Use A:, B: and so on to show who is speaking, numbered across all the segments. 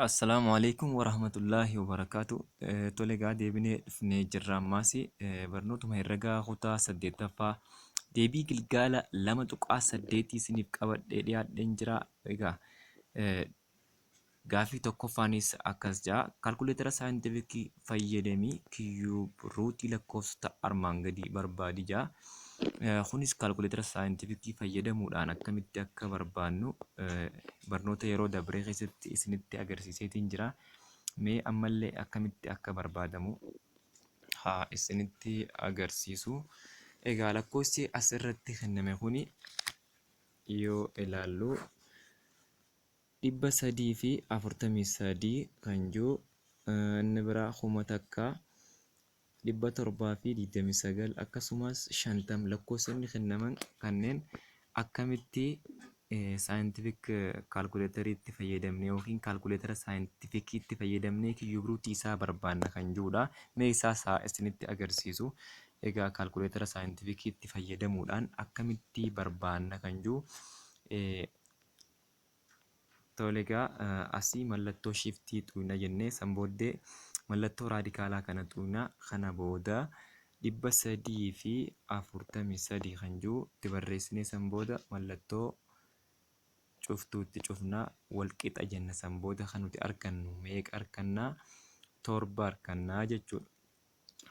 A: Assalamu alaikum warahmatullahi wabarakatuh. Tole egaa deebinee dhufnee jirra ammaasi barnootuma herregaa kutaa 8ffaa deebii gilgaala 2.8 isiniif qabadhee dhiyaadheen jira. Egaa gaaffii tokkoffaanis akkas jedha. Kaalkuleetara saayintifikii fayyadamii kiyyuub ruutii lakkoofsota armaan gadii barbaadi jedha. Kunis kaalkuleetara saayintifikii fayyadamuudhaan akkamitti akka barbaannu barnoota yeroo dabree keessatti isinitti agarsiiseetiin jira. Mee ammallee akkamitti akka barbaadamu haa isinitti agarsiisu. Egaa lakkoofsi asirratti kenname kuni yoo ilaallu 343 kan jiru inni biraa 729 akkasumas 50 lakkoofsonni kennaman kanneen akkamitti saayintifik kaalkuleetariitti fayyadamne yookiin kaalkuleetara saayintifikiitti fayyadamnee kiyyuub ruutii isaa barbaanna kan jirudha. Mee isaa isinitti agarsiisu. Egaa kaalkuleetara saayintifikiitti fayyadamuudhaan akkamitti barbaanna kan jiru. Tole egaa asii mallattoo shiftii xuqna jennee san booddee mallattoo raadikaalaa kana xuqna. Kana booda 343 kan jiru itti barreessinee san booda mallattoo cuftuutti cufnaa walqixa jenna. San booda kan nuti argannu meeqa argannaa? 7 argannaa jechuudha.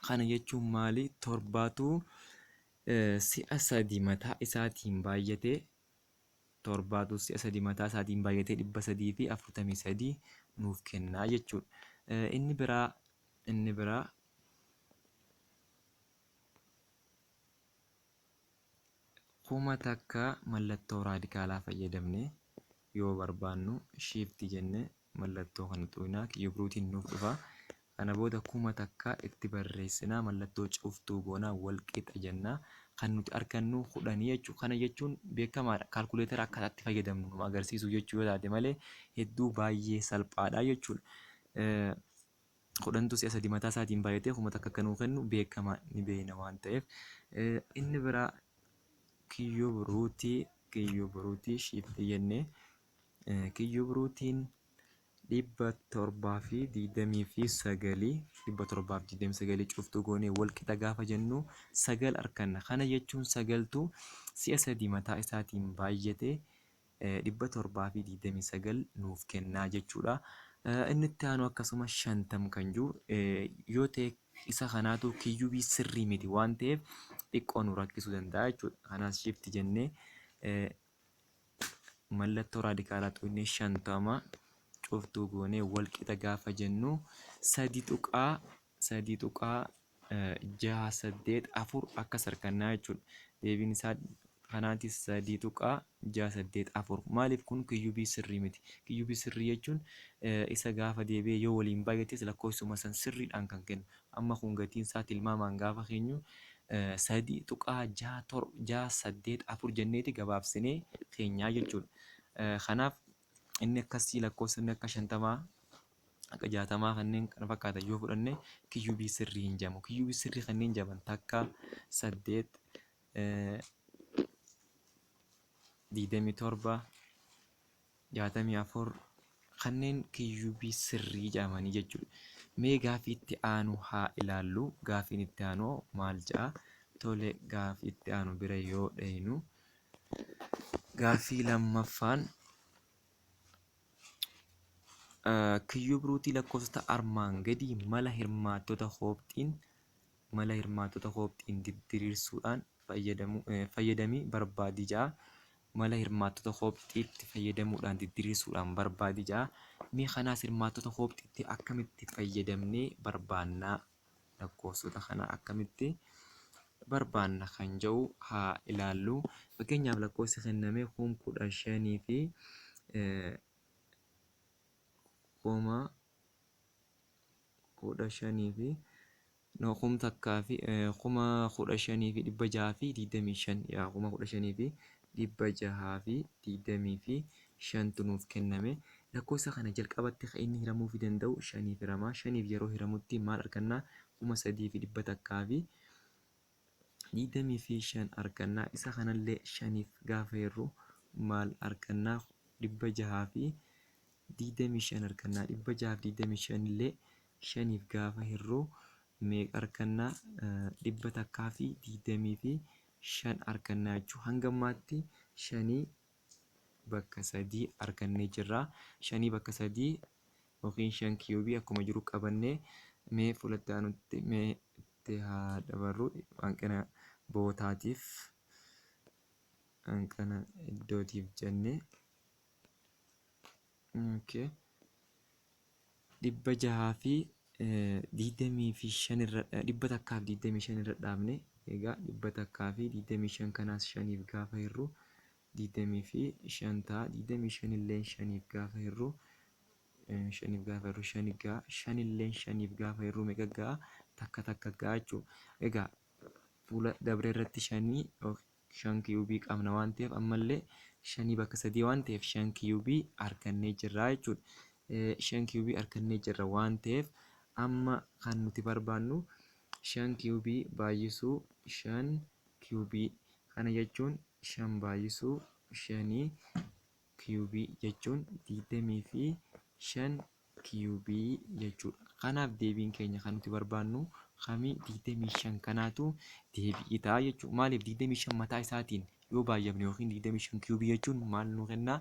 A: Kana jechuun maali? 7tu si'a 3 mataa isaatiin baay'atee 7tu si'a 3 mataa isaatiin baay'atee 343 nuuf kennaa jechuudha. Inni biraa kuma takka mallattoo raadikaalaa fayyadamne yoo barbaannu shiftii jenne mallattoo kana xuqnaa kiyyuub ruutiin nuuf dhufa. Kana booda kuma takka itti barreessinaa mallattoo cuftuu goonaa walqixa jennaa. Kan nuti argannu 10 jechuudha. Kana jechuun beekamaadha. Kaalkuleetara akkataatti fayyadamnu nu agarsiisu jechuu yoo taate malee hedduu baay'ee salphaadha jechuudha. 10tu si'a 3 mataa isaatiin baay'atee kuma takka akka nuu kennu beekamaa ni beekna waan ta'eef. Inni biraa kiyyuub ruutii shiftii jennee kiyyuub ruutiin 729 cuftuu goonee walqixa gaafa jennu 9 arganna. Kana jechuun 9tu si'a 3 mataa isaatiin baay'atee 729 nuuf kennaa jechuudha. Inni itti aanu akkasuma 50 kan jiru yoo ta'e isa kanaatu kiyyuubii sirrii miti waan ta'eef xiqqoo nu rakkisuu danda'a jechuudha. Kanaas shiftii jennee mallattoo raadikaalaa xuqnee 50 cuftuu goonee walqixa gaafa jennu 3.68 akkas argannaa jechuudha. Deebiin isaa kanaatis 3.684. Maaliif kun kiyyuubii sirrii miti? Kiyyuubii sirrii jechuun isa gaafa deebi'ee yoo waliin baay'ates lakkoofsuma san sirriidhaan kan kennu. Amma kun gatiin isaa tilmaamaan gaafa keenyu 3.684 jenneeti gabaabsinee keenyaa jechuudha. Kanaaf inni akkasii lakkoofsonni akka 50 akka 60 kanneen kana fakkaatan yoo fudhanne kiyyuubii sirrii hin jedhamu. Kiyyuubii sirrii kanneen jedhaman takka 8 27 64 kanneen kiyyuubii sirrii jedhamanii jechuudha. Mee gaaffii itti aanu haa ilaallu. Gaaffiin itti aanu maal jedha? Tole gaaffii itti aanu bira yoo dhaynu gaaffii lammaffaan kiyyuub ruutii lakkoofsota armaan gadii mala hirmaattota hoobxiin diriirsuudhaan fayyadamii barbaadi jedha. Mala hirmaattota hoobxiitti fayyadamuudhaan diriirsuudhaan barbaadi jedha. Mee kanaas hirmaattota hoobxiitti akkamitti fayyadamnee barbaannaa? Lakkoofsota kana akkamitti barbaanna kan jedhu haa ilaallu. Fakkeenyaaf lakkoofsi kenname 15,000 fi 15,000 fi 15,625 nuuf kenname. Lakkoofsa kana jalqabatti kan inni hiramuu danda'u 5 hirama. 5 yeroo hiramutti maal argannaa? 3,125 argannaa. Isa kanallee 5 gaafa hirru maal argannaa? 600 fi 25 argannaa. 625 illee shaniif gaafa hirruu meeqa argannaa? 125 argannaa jechuudha. Hanga ammaatti 5 bakka 3 argannee jirra. 5 bakka 3 yookiin 5 kiiyubii akkuma jiru qabannee mee fuulatti aanutti mee itti haa dabarru. Hanqina bootaatiif hanqina iddootiif jennee 625 irra dhaabne. Egaa 125 kanaas 5f gaafa hirru 25 ta'a. 25 illee 5f gaafa hirru 5f gaafa hirru 5 ga'a. 5 illee 5f gaafa hirru meeqa ga'a? Takka takka ga'a jechuudha. Egaa fuula dabree irratti 5 kiiyubii qabna waan ta'eef ammallee 5 bakka 3 waan ta'eef 5 kiiyubii argannee jirra jechuudha. 5 kiiyubii argannee jirra waan ta'eef amma kan nuti barbaannu 5 kiiyubii baay'isuu 5 kiiyubii. Kana jechuun 5 baay'isuu 5 kiiyubii jechuun 25 kiiyubii jechuudha. Kanaaf deebiin keenya kan nuti barbaannu kamii 25 kanaatu deebii ta'a jechuudha. Maaliif 25 mataa isaatiin yoo baay'ifne yookiin 25 kiiyubii jechuun maal nu kenna?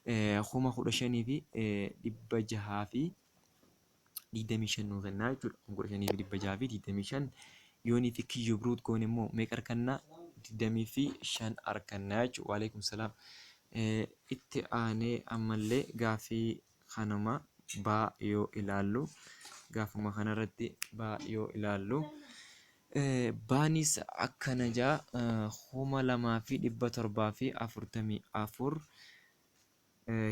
A: 15,625 nu kenna jechuudha. 15,625 yoonii fi kiyyuub ruut goone immoo meeqa argannaa? 25 argannaa jechuudha. Waalaikum salaam. Itti aanee ammallee gaaffii kanuma baa yoo ilaallu gaafuma kanarratti baa yoo ilaallu baanis akkana jaa 2,744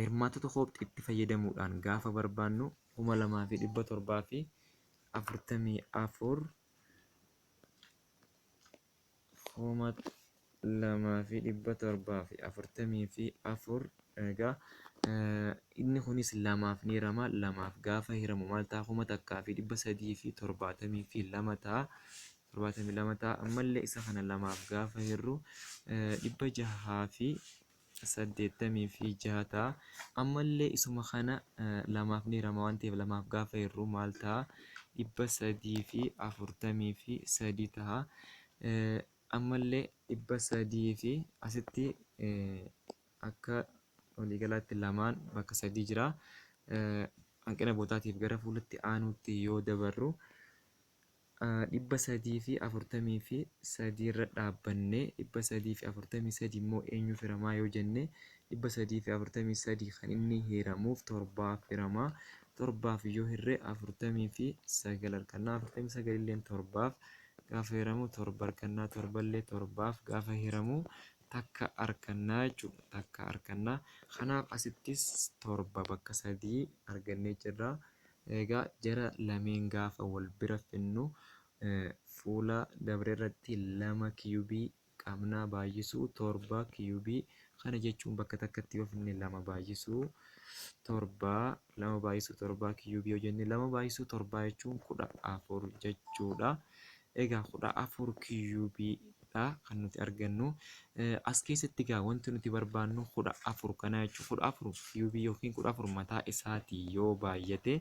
A: hirmaattota kooptii itti fayyadamuudhaan gaafa barbaannu 2,744 2,744 egaa inni kunis lamaaf ni hirama. Lamaaf gaafa hiramu maal ta'a? 1,372 ta'a. 72 ta'a. Ammallee isa kana lamaaf gaafa hirru 686 ta'a. Ammallee isuma kana lamaaf ni hirama waan ta'eef lamaaf gaafa hirru maal ta'a? 343 ta'a. Ammallee 300 fi asitti akka waliigalaatti lamaan bakka 3 jira. Hanqina bootaatiif gara fuulatti aanutti yoo dabarru 343 irra dhaabbannee 343 immoo eenyuuf hiramaa yoo jenne 343 kan inni hiramuuf 7f hiramaa. 7f yoo hirre 49 argannaa. 49 illee 7f gaafa hiramu 7 argannaa. 7 illee 7f gaafa hiramu takka argannaa jechuudha. Takka argannaa. Kanaaf asittis 7 bakka 3 argannee jirra. Egaa jara lameen gaafa wal bira finnu fuula dabree irratti 2 kiiyubii qabnaa baay'isuu 7 kiiyubii. Kana jechuun bakka takkatti yoo finne 2 baay'isuu 7 2 baay'isuu 7 kiiyubii yoo jenne 2 baay'isuu 7 jechuun 14 jechuudha. Egaa 14 kiiyubiidha kan nuti argannu. As keessatti egaa wanti nuti barbaannu 14 kana jechuudha. 14 kiiyubii yookiin 14 mataa isaatii yoo baay'ate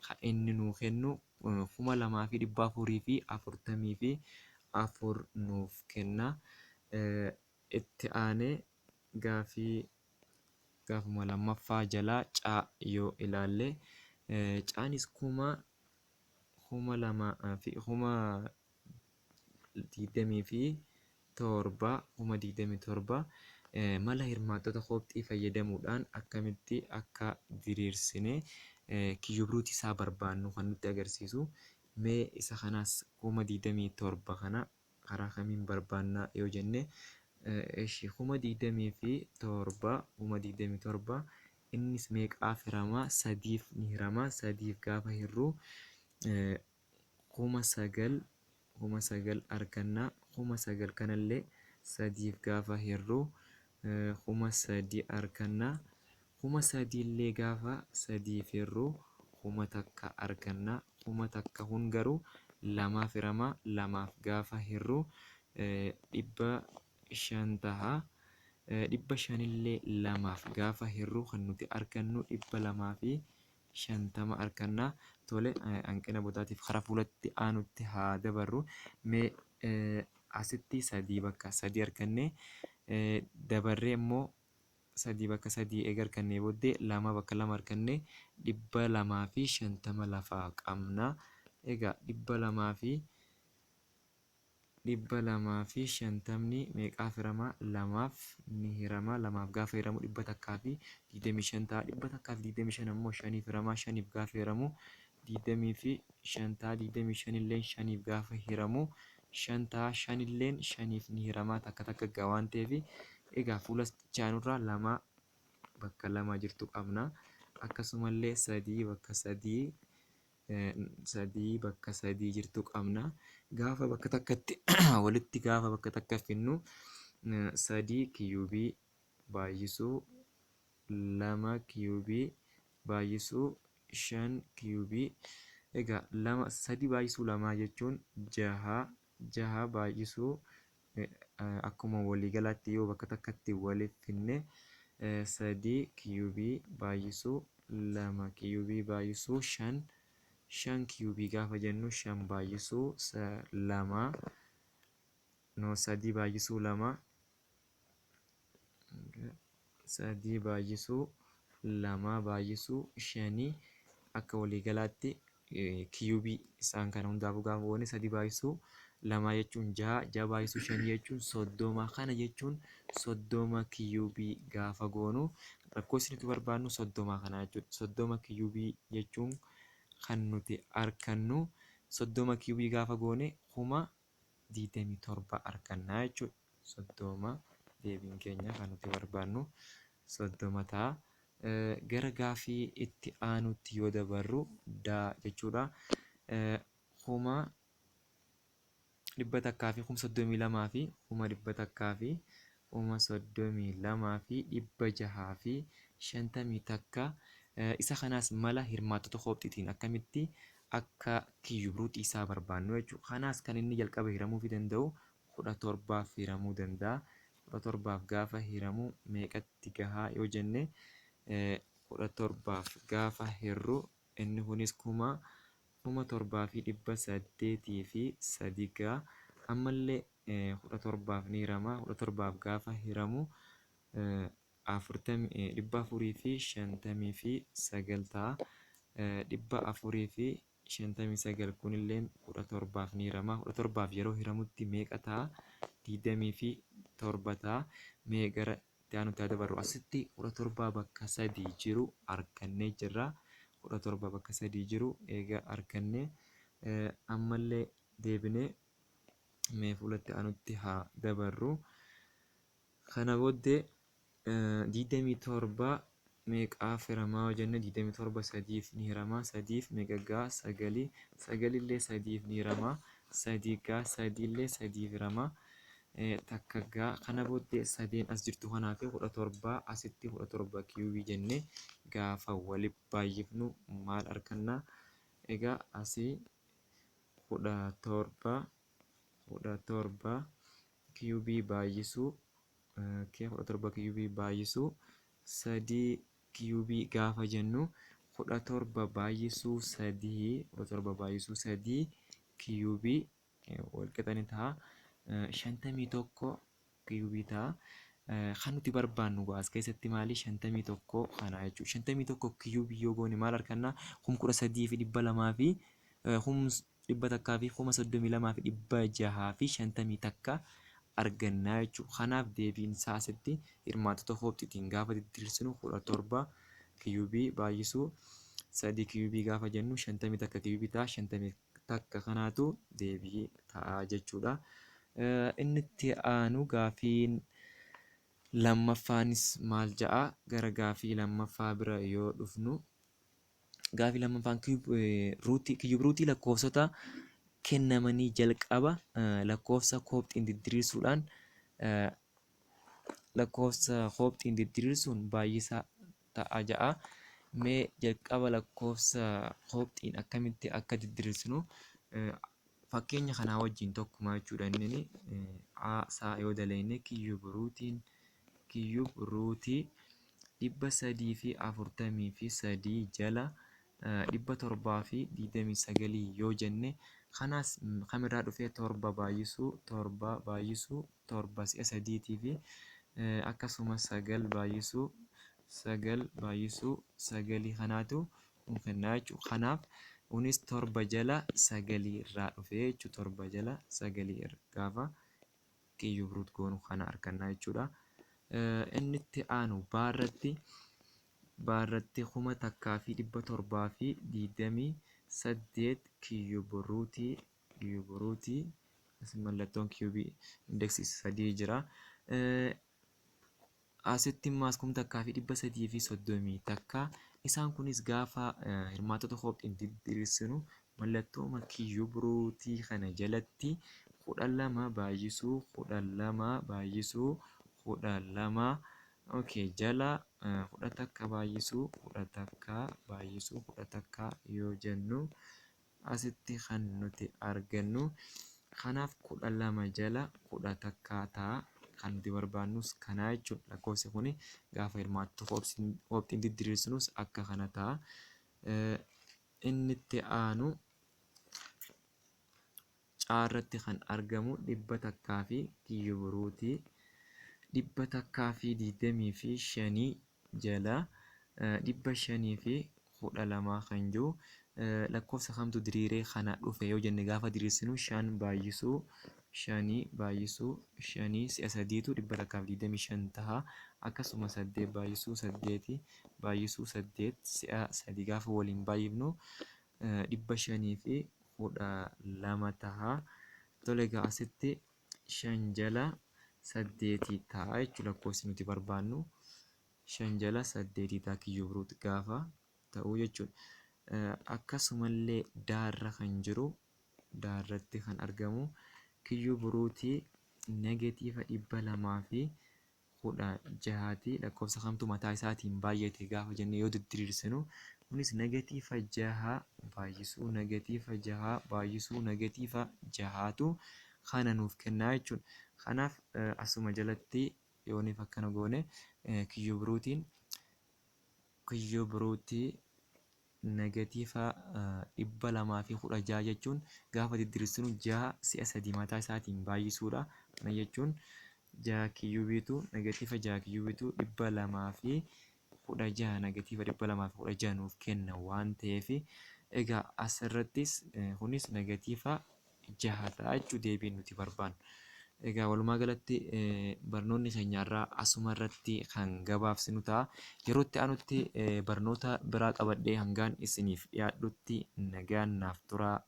A: kan inni nuu kennu 2,444 nuuf kenna. Itti aanee gaafuma lammaffaa jalaa caa yoo ilaalle caanis 27,027 mala hirmaattota kooptii fayyadamuudhaan akkamitti akka diriirsine kiyyuub ruut isaa barbaannu kan nutti agarsiisu. Mee isa kanaas 27,000 kana karaa kamiin barbaannaa yoo jenne 27,000 innis meeqaaf hiramaa? 3f ni hiramaa. 3f gaafa hirru 9,000 argannaa. 9,000 kanallee 3f gaafa hirru 3,000 argannaa. 3,000 illee gaafa 3f hirru 1,000 argannaa. 1,000 kun garuu lamaaf hiramaa. Lamaaf gaafa hirru 500 ta'a. dhibba shanillee lamaaf gaafa hirru kan nuti argannu 250 argannaa. Tole hanqina boodaatiif karaa fuulatti aanutti haa dabarru. Mee asitti 3 bakka 3 arganne dabarree immoo 3 bakka 3 eega argannee booddee 2 bakka 2 arganne 250 lafaa qabna. Egaa 250 meeqaaf hirama? 2f ni hirama. 2f gaafa hiramu 125 ta'a. 125 ammoo 5f hirama. 5f gaafa hiramu 25 ta'a. 25 illee 5f gaafa hiramu 5 ta'a. 5 illee 5f ni hirama takka takka gaa waan ta'eef egaa fuula chaanurraa 2 bakka 2 jirtu qabna. Akkasumallee 3 bakka 3 bakka 3 jirtu qabna. Gaafa bakka takkatti walitti gaafa bakka takka finnu 3 kiyuubii baay'isuu 2 kiyuubii baay'isuu 5 kiyuubii. Egaa 3 baay'isuu 2 jechuun 6 baay'isuu akkuma waliigalaatti yoo bakka takkatti waliif finne 3 kiyuubii baay'isuu 2 kiyuubii baay'isuu 5 kiyuubii gaafa jennu 5 baay'isuu 2 3 baay'isuu 2 3 baay'isuu 2 baay'isuu 5 akka waliigalaatti kiyuubii isaan kana hundaafuu gaafa goone 3 baay'isuu 2 jechuun 6 baay'isuu 5 jechuun 30. Kana jechuun 30 kiyuubii gaafa goonu lakkoofsi nuti barbaadnu 30 kana jechuudha. 30 kiyuubii jechuun kan nuti argannu 30 kiyuubii gaafa goone 27,000 argannaa jechuudha. 30 deebiin keenya kan nuti barbaadnu 30 ta'a. Gara gaafii itti aanutti yoo dabarru daa jechuudha. 100,000 fi 32,000 fi 100,000 fi 32,000 fi 600 fi 50 takka. Isa kanaas mala hirmaattota koobxiitiin akkamitti akka kiyuub ruutii isaa barbaannu jechuudha. Kanaas kan inni jalqaba hiramuu danda'u 17f hiramuu danda'a. 17f gaafa hiramu meeqatti gahaa yoo jenne 17f gaafa hirru inni kunis 7,800 fi 3 gaha. Ammallee 17f ni hirama. 17f gaafa hiramu 450 fi 9 ta'a. 459 kunillee 17f ni hirama. 17f yeroo hiramutti meeqa ta'a? 27 ta'a. Mee gara itti aanutti dabarru asitti 17 bakka 3 jiru argannee jirra. 17 bakka 3 jiru eega argannee ammallee deebinee mee fuulatti aanutti haa dabarru. Kana booddee 27 meeqaaf hiramaa yoo jenne 27 3f ni hirama. 3f meeqa gaha? 9. 9 illee 3f ni hirama. 3 gaha. 3 illee 3f hirama. Takka gaha. Kana booddee 3 as jirtu kanaaf 17 asitti 17 kiyuubii jennee gaafa waliif baay'ifnu maal arganna? Egaa asii 17 kiyuubii baay'isuu 17 kiyuubii baay'isuu 3 kiyuubii gaafa jennu 17 baay'isuu 3 17 baay'isuu 3 kiyuubii wal qixani ta'a. 51 kiyuubii ta'a. Kan nuti barbaannu as keessatti maali? 51 kana jechuudha. 51 kiyuubii yoo goone maal arganna? 13,200 fi 100 fi 32,000 fi 600 fi 50 takka argannaa jechuudha. Kanaaf deebiin isaa asitti hirmaattota koobxiitiin gaafa diriirsinu 17 kiyuubii baay'isuu 3 kiyuubii gaafa jennu 50 takka kiyuubii ta'a. 50 takka kanaatu deebii ta'a jechuudha. Inni itti aanu gaafiin lammaffaanis maal ja'a? Gara gaafii lammaffaa bira yoo dhufnu gaafii lammaffaan kiyuub ruutii lakkoofsota kennamanii jalqaba lakkoofsa koobxiin diriirsuudhaan lakkoofsa koobxiin diriirsuun baay'isaa ta'a ja'a. Mee jalqaba lakkoofsa koobxiin akkamitti akka diriirsinu fakkeenya kanaa wajjin tokkuma jechuudha. Inni isaa yoo daleenye kiyuub kiyyub ruutii 343 jala 729 yoo jenne kanaas kamirraa dhufee 7 baay'isuu 3 fi akkasumas 9 baay'isuu 9 kanaatu nu kennaa jechuudha. Kanaaf kunis 7 jala 9 irraa dhufee jechuudha. 7 jala 9 gaafa kiyyub ruut goonu kana argannaa jechuudha. Inni itti aanu baarratti 1,728 kiyyub ruutii mallattoon kiyyubii indeksii 3 jira. Asitti immaas 1,330 takka isaan kunis gaafa hirmaattota koophiin diriirsinu mallattoo kiyyub ruutii kana jalatti 12 baay'isuu 12 jala 11 baay'isuu 11 yoo jennu asitti kan nuti argannu kanaaf 12 jala 11 ta'a. Kan nuti barbaannus kanaa jechuudha. Lakkoofsi kun gaafa hirmaattota koophiin diriirsinus akka kana ta'a. Inni itti aanu caarratti kan argamu 100 fi kiyyub ruutii 125 jala 512 kan jiru lakkoofsa kamtu diriiree kana dhufe yoo jenne gaafa diriirsinu 5 baay'isuu 5 si'a 3tu 125 ta'a. Akkasuma 8 baay'isuu 8 si'a 3 gaafa waliin baay'ifnu 512 ta'a. Tole egaa asitti 5 jala 8 ta'a jechuudha. Lakkoofsi nuti barbaannu 5 jala 8 ta'a kiyyub ruut gaafa ta'u jechuudha. Akkasumallee daarra kan jiru daarratti kan argamu kiyyub ruutii negatiiva 216 lakkoofsa kamtu mataa isaatiin baay'ate gaafa jennee yoo diriirsinu kunis negatiiva 6 baay'isuu negatiiva 6tu kana nuuf kennaa jechuudha. Kanaaf asuma jalatti yooniif akkana goone kiyyub ruutii negatiiva 216 jechuun gaafa diriirsinu 6 si'a 3 mataa isaatiin baay'isuudha. Kana jechuun 6 kiyyubiitu negatiiva 6 kiyyubiitu 216 negatiiva 216 nuuf kenna waan ta'eef egaa asirrattis kunis negatiiva 6 ta'a jechuu deebiin nuti barbaannu. Egaa walumaa galatti barnoonni keenya irraa asuma irratti kan gabaabsinu ta'a. Yeroo itti aanutti barnoota biraa qabadhee hangaan isiniif dhiyaadhutti nagaan naaf turaa,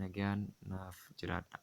A: nagaan naaf jiraadha.